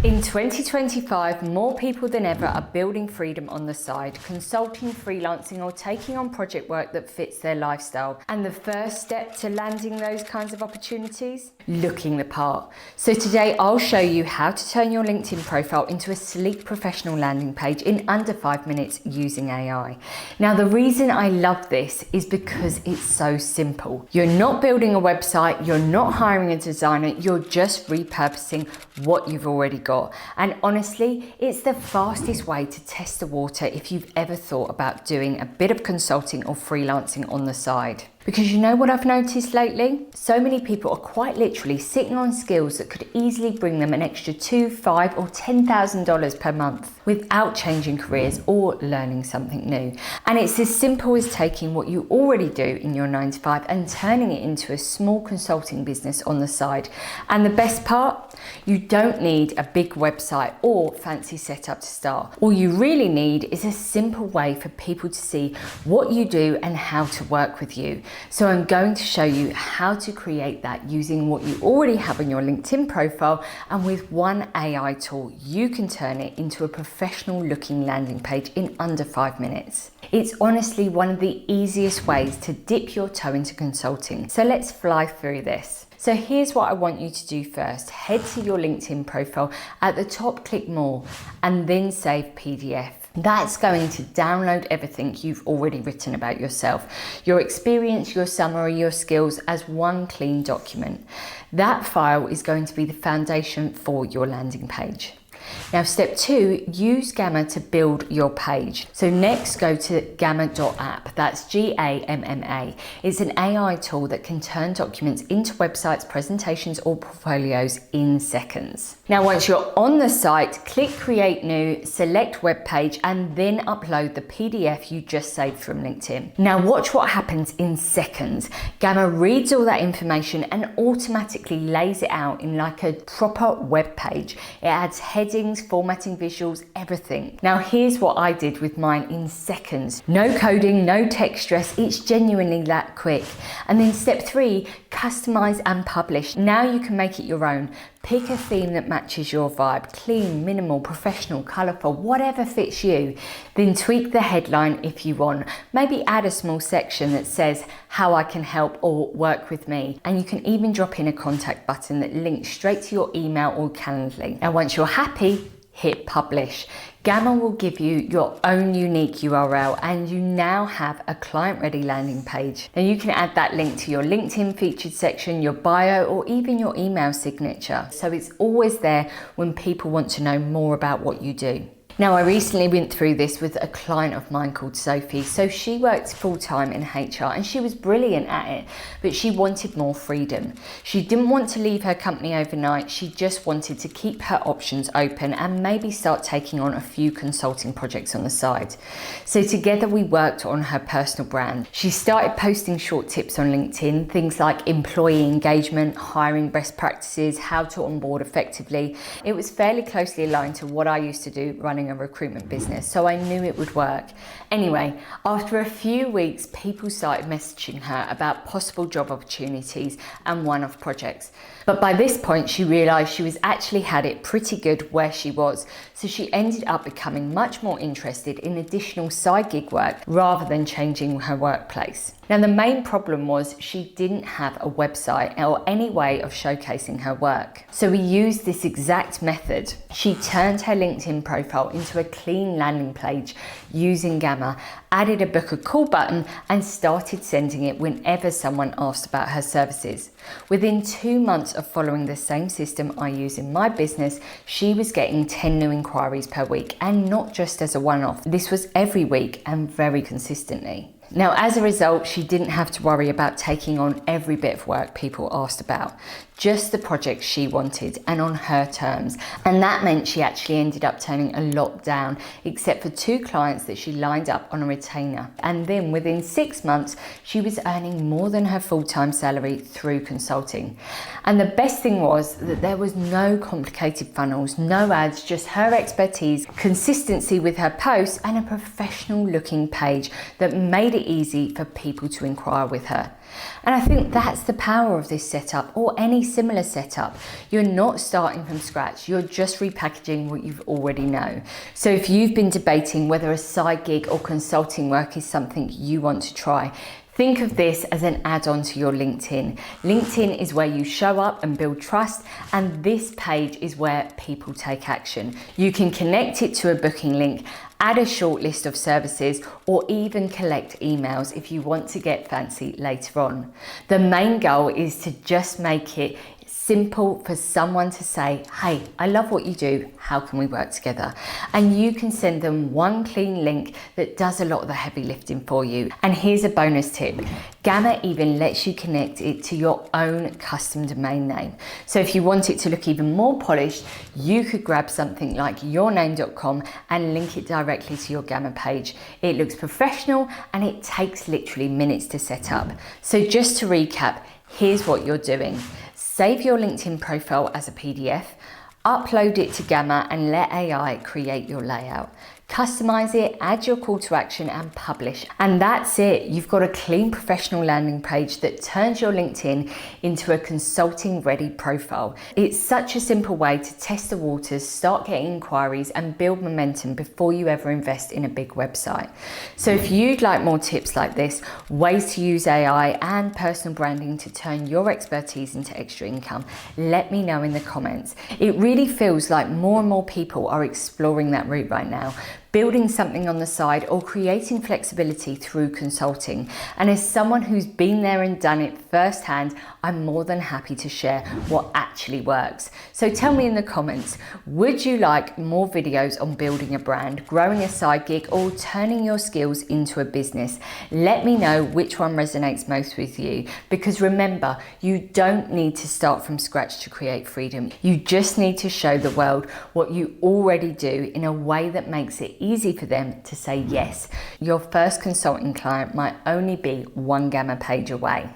In 2025, more people than ever are building freedom on the side, consulting, freelancing, or taking on project work that fits their lifestyle. And the first step to landing those kinds of opportunities? Looking the part. So today I'll show you how to turn your LinkedIn profile into a sleek professional landing page in under 5 minutes using AI. Now, the reason I love this is because it's so simple. You're not building a website, you're not hiring a designer, you're just repurposing what you've already got. And honestly, it's the fastest way to test the water if you've ever thought about doing a bit of consulting or freelancing on the side. Because you know what I've noticed lately? So many people are quite literally sitting on skills that could easily bring them an extra $2,000, $5,000 or $10,000 per month without changing careers or learning something new. And it's as simple as taking what you already do in your 9 to 5 and turning it into a small consulting business on the side. And the best part? You don't need a big website or fancy setup to start. All you really need is a simple way for people to see what you do and how to work with you. So I'm going to show you how to create that using what you already have on your LinkedIn profile, and with one AI tool, you can turn it into a professional looking landing page in under 5 minutes. It's honestly one of the easiest ways to dip your toe into consulting. So let's fly through this. So here's what I want you to do first. Head to your LinkedIn profile. At the top, click More and then Save PDF. That's going to download everything you've already written about yourself, your experience, your summary, your skills as one clean document. That file is going to be the foundation for your landing page. Now, step 2, use Gamma to build your page. So next, go to Gamma.app. That's Gamma. It's an AI tool that can turn documents into websites, presentations, or portfolios in seconds. Now, once you're on the site, click Create New, select Web Page, and then upload the PDF you just saved from LinkedIn. Now, watch what happens in seconds. Gamma reads all that information and automatically lays it out in like a proper web page. It adds headings, formatting, visuals, everything. Now, here's what I did with mine in seconds. No coding, no tech stress, it's genuinely that quick. And then step 3, customize and publish. Now you can make it your own. Pick a theme that matches your vibe, clean, minimal, professional, colourful, whatever fits you. Then tweak the headline if you want. Maybe add a small section that says how I can help or work with me. And you can even drop in a contact button that links straight to your email or Calendly. Now, once you're happy, hit publish. Gamma will give you your own unique URL and you now have a client-ready landing page. Now you can add that link to your LinkedIn featured section, your bio, or even your email signature. So it's always there when people want to know more about what you do. Now, I recently went through this with a client of mine called Sophie. So she worked full-time in HR and she was brilliant at it, but she wanted more freedom. She didn't want to leave her company overnight. She just wanted to keep her options open and maybe start taking on a few consulting projects on the side. So together we worked on her personal brand. She started posting short tips on LinkedIn, things like employee engagement, hiring best practices, how to onboard effectively. It was fairly closely aligned to what I used to do running a recruitment business, so I knew it would work. Anyway, after a few weeks, people started messaging her about possible job opportunities and one-off projects. But by this point, she realized she was actually had it pretty good where she was, so she ended up becoming much more interested in additional side gig work rather than changing her workplace. Now, the main problem was she didn't have a website or any way of showcasing her work. So we used this exact method. She turned her LinkedIn profile into a clean landing page using Gamma, added a book a call button, and started sending it whenever someone asked about her services. Within 2 months of following the same system I use in my business, she was getting 10 new inquiries per week, and not just as a one-off. This was every week and very consistently. Now, as a result, she didn't have to worry about taking on every bit of work people asked about, just the projects she wanted and on her terms. And that meant she actually ended up turning a lot down, except for 2 clients that she lined up on a retainer. And then within 6 months, she was earning more than her full-time salary through consulting. And the best thing was that there was no complicated funnels, no ads, just her expertise, consistency with her posts, and a professional looking page that made it easy for people to inquire with her. And I think that's the power of this setup, or any similar setup. You're not starting from scratch, you're just repackaging what you've already know. So if you've been debating whether a side gig or consulting work is something you want to try, think of this as an add-on to your LinkedIn. LinkedIn is where you show up and build trust, and this page is where people take action. You can connect it to a booking link, add a short list of services, or even collect emails if you want to get fancy later on. The main goal is to just make it simple for someone to say, hey, I love what you do, how can we work together? And you can send them one clean link that does a lot of the heavy lifting for you. And here's a bonus tip. Gamma even lets you connect it to your own custom domain name. So if you want it to look even more polished, you could grab something like yourname.com and link it directly to your Gamma page. It looks professional and it takes literally minutes to set up. So just to recap, here's what you're doing. Save your LinkedIn profile as a PDF, upload it to Gamma and let AI create your layout. Customize it, add your call to action and publish. And that's it. You've got a clean professional landing page that turns your LinkedIn into a consulting ready profile. It's such a simple way to test the waters, start getting inquiries and build momentum before you ever invest in a big website. So if you'd like more tips like this, ways to use AI and personal branding to turn your expertise into extra income, let me know in the comments. It really feels like more and more people are exploring that route right now, building something on the side or creating flexibility through consulting. And as someone who's been there and done it firsthand, I'm more than happy to share what actually works. So tell me in the comments, would you like more videos on building a brand, growing a side gig, or turning your skills into a business? Let me know which one resonates most with you, because remember, you don't need to start from scratch to create freedom. You just need to show the world what you already do in a way that makes it easy for them to say yes. Your first consulting client might only be one Gamma page away.